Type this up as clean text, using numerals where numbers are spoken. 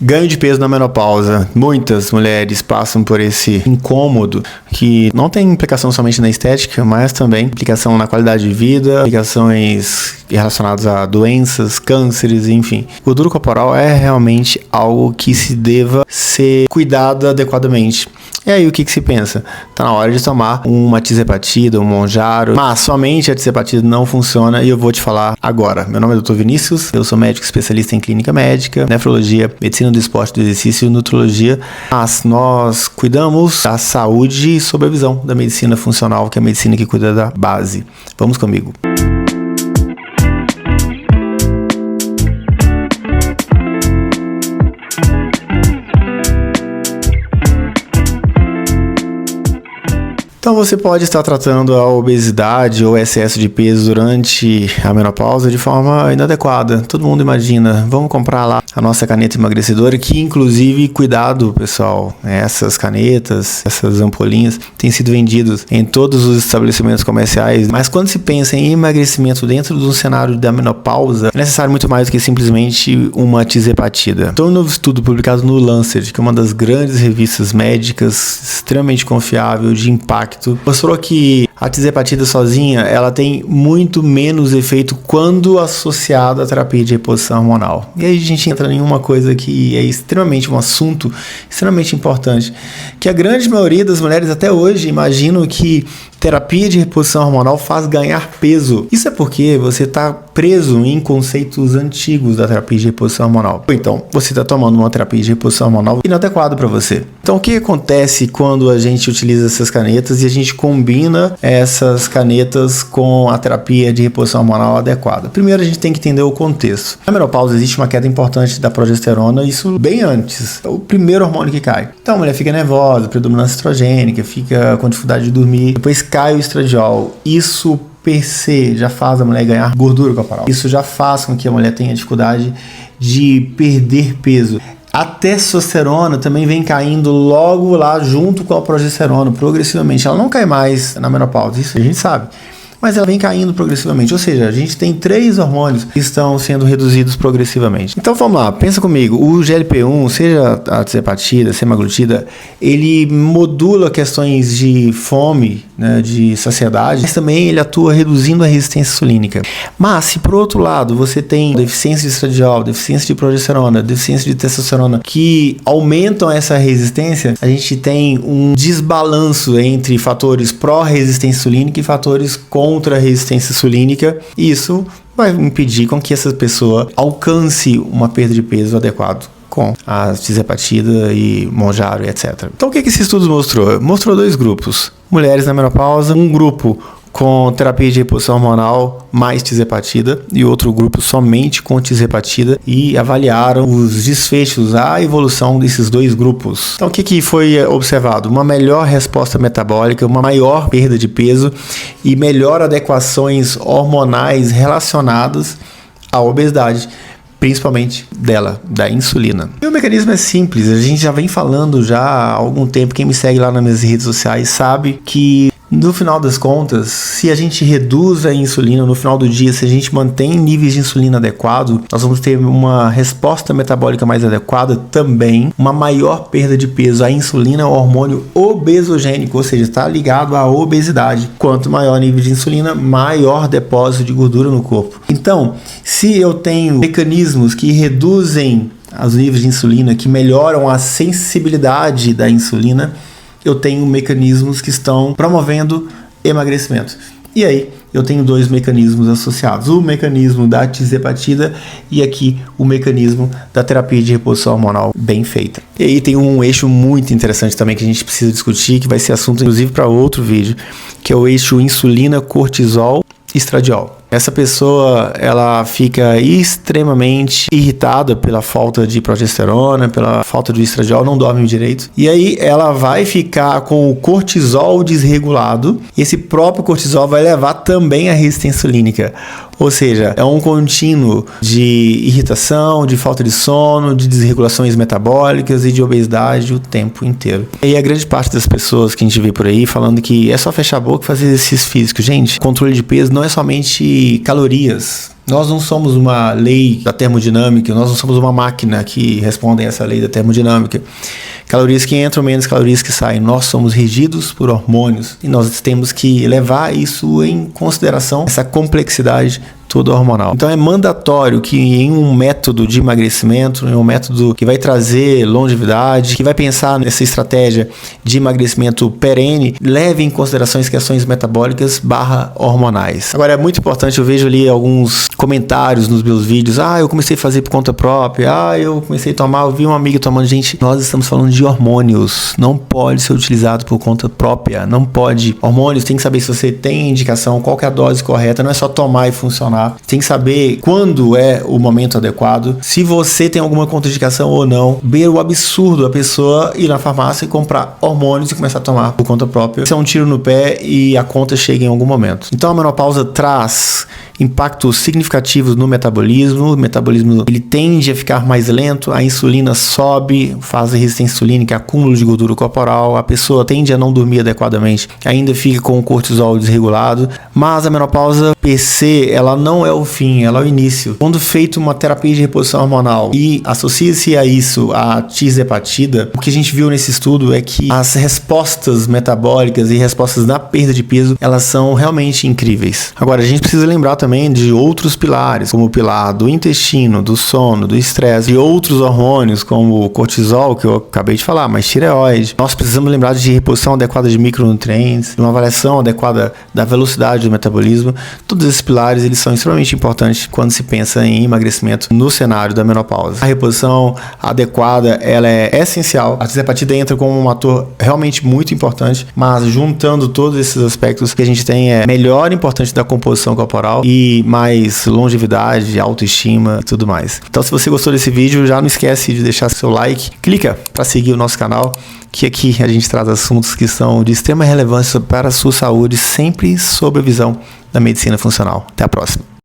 Ganho de peso na menopausa. Muitas mulheres passam por esse incômodo que não tem implicação somente na estética, mas também implicação na qualidade de vida, implicações relacionadas a doenças, cânceres, enfim. Gordura corporal é realmente algo que se deva ser cuidado adequadamente. E aí o que se pensa? Tá na hora de tomar uma tirzepatida, um Mounjaro, mas somente a tirzepatida não funciona e eu vou te falar agora. Meu nome é Dr. Vinícius, eu sou médico especialista em clínica médica, nefrologia, medicina do esporte, do exercício e nutrologia, mas nós cuidamos da saúde sob a visão da medicina funcional, que é a medicina que cuida da base. Vamos comigo. Então você pode estar tratando a obesidade ou excesso de peso durante a menopausa de forma inadequada. Todo mundo imagina, vamos comprar lá a nossa caneta emagrecedora, que inclusive, cuidado pessoal, essas canetas, essas ampolinhas têm sido vendidas em todos os estabelecimentos comerciais, mas quando se pensa em emagrecimento dentro do cenário da menopausa, é necessário muito mais do que simplesmente uma tirzepatida. Então um novo estudo publicado no Lancet, que é uma das grandes revistas médicas, extremamente confiável, de impacto, mostrou que a tirzepatida sozinha ela tem muito menos efeito quando associada à terapia de reposição hormonal. E aí a gente entra em uma coisa que é extremamente um assunto extremamente importante, que a grande maioria das mulheres até hoje imaginam que terapia de reposição hormonal faz ganhar peso. Isso é porque você está preso em conceitos antigos da terapia de reposição hormonal. Ou então, você está tomando uma terapia de reposição hormonal inadequada para você. Então, o que acontece quando a gente utiliza essas canetas e a gente combina essas canetas com a terapia de reposição hormonal adequada? Primeiro, a gente tem que entender o contexto. Na menopausa existe uma queda importante da progesterona, isso bem antes. É o primeiro hormônio que cai. Então, a mulher fica nervosa, predominância estrogênica, fica com dificuldade de dormir. Depois cai o estradiol. Isso per se já faz a mulher ganhar gordura corporal. Isso já faz com que a mulher tenha dificuldade de perder peso. A testosterona também vem caindo logo lá junto com a progesterona, progressivamente. Ela não cai mais na menopausa, isso a gente sabe. Mas ela vem caindo progressivamente, ou seja, a gente tem 3 hormônios que estão sendo reduzidos progressivamente. Então vamos lá, pensa comigo, o GLP-1, seja a tirzepatida, semaglutida, ele modula questões de fome, né, de saciedade, mas também ele atua reduzindo a resistência insulínica. Mas se por outro lado você tem deficiência de estradiol, deficiência de progesterona, deficiência de testosterona que aumentam essa resistência, a gente tem um desbalanço entre fatores pró-resistência insulínica e fatores contra a resistência insulínica, e isso vai impedir com que essa pessoa alcance uma perda de peso adequado com a tirzepatida e Mounjaro, etc. Então o que esse estudo mostrou? Mostrou 2 grupos. Mulheres na menopausa, um grupo com terapia de reposição hormonal mais tirzepatida e outro grupo somente com tirzepatida, e avaliaram os desfechos, a evolução desses 2 grupos. Então o que foi observado? Uma melhor resposta metabólica, uma maior perda de peso e melhor adequações hormonais relacionadas à obesidade, principalmente da insulina. E o mecanismo é simples, a gente já vem falando já há algum tempo, quem me segue lá nas minhas redes sociais sabe que no final das contas, se a gente reduz a insulina no final do dia, se a gente mantém níveis de insulina adequados, nós vamos ter uma resposta metabólica mais adequada, também uma maior perda de peso. A insulina é um hormônio obesogênico, ou seja, está ligado à obesidade. Quanto maior nível de insulina, maior depósito de gordura no corpo. Então, se eu tenho mecanismos que reduzem os níveis de insulina, que melhoram a sensibilidade da insulina, eu tenho mecanismos que estão promovendo emagrecimento. E aí, eu tenho 2 mecanismos associados. O mecanismo da tirzepatida e aqui o mecanismo da terapia de reposição hormonal bem feita. E aí tem um eixo muito interessante também que a gente precisa discutir, que vai ser assunto inclusive para outro vídeo, que é o eixo insulina, cortisol e estradiol. Essa pessoa, ela fica extremamente irritada pela falta de progesterona, pela falta de estradiol, não dorme direito. E aí ela vai ficar com o cortisol desregulado. E esse próprio cortisol vai levar também à resistência insulínica. Ou seja, é um contínuo de irritação, de falta de sono, de desregulações metabólicas e de obesidade o tempo inteiro. E a grande parte das pessoas que a gente vê por aí falando que é só fechar a boca e fazer exercício físico. Gente, controle de peso não é somente calorias. Nós não somos uma lei da termodinâmica, nós não somos uma máquina que responde a essa lei da termodinâmica. Calorias que entram, menos calorias que saem. Nós somos regidos por hormônios e nós temos que levar isso em consideração, essa complexidade toda hormonal. Então é mandatório que em um método de emagrecimento, em um método que vai trazer longevidade, que vai pensar nessa estratégia de emagrecimento perene, leve em consideração as questões metabólicas / hormonais. Agora é muito importante, eu vejo ali alguns comentários nos meus vídeos, eu comecei a fazer por conta própria, eu comecei a tomar, eu vi uma amiga tomando. Gente, nós estamos falando de hormônios, não pode ser utilizado por conta própria, não pode. Hormônios, tem que saber se você tem indicação, qual que é a dose correta, não é só tomar e funcionar. Tem que saber quando é o momento adequado, se você tem alguma contraindicação ou não. Ver o absurdo a pessoa ir na farmácia e comprar hormônios e começar a tomar por conta própria. Isso é um tiro no pé e a conta chega em algum momento. Então a menopausa traz impactos significativos no metabolismo. O metabolismo ele tende a ficar mais lento, a insulina sobe, faz resistência insulínica, acúmulo de gordura corporal, a pessoa tende a não dormir adequadamente, ainda fica com o cortisol desregulado. Mas a menopausa PC, ela não é o fim, ela é o início. Quando feito uma terapia de reposição hormonal e associa-se a isso a tirzepatida, o que a gente viu nesse estudo é que as respostas metabólicas e respostas na perda de peso, elas são realmente incríveis. Agora, a gente precisa lembrar também de outros pilares, como o pilar do intestino, do sono, do estresse e outros hormônios, como o cortisol, que eu acabei de falar, mas tireoide. Nós precisamos lembrar de reposição adequada de micronutrientes, de uma avaliação adequada da velocidade do metabolismo. Todos esses pilares, eles são extremamente importantes quando se pensa em emagrecimento no cenário da menopausa. A reposição adequada, ela é essencial. A tirzepatida entra como um ator realmente muito importante, mas juntando todos esses aspectos que a gente tem é melhor importante da composição corporal e mais longevidade, autoestima e tudo mais. Então, se você gostou desse vídeo, já não esquece de deixar seu like, clica para seguir o nosso canal, que aqui a gente traz assuntos que são de extrema relevância para a sua saúde, sempre sob a visão da medicina funcional. Até a próxima.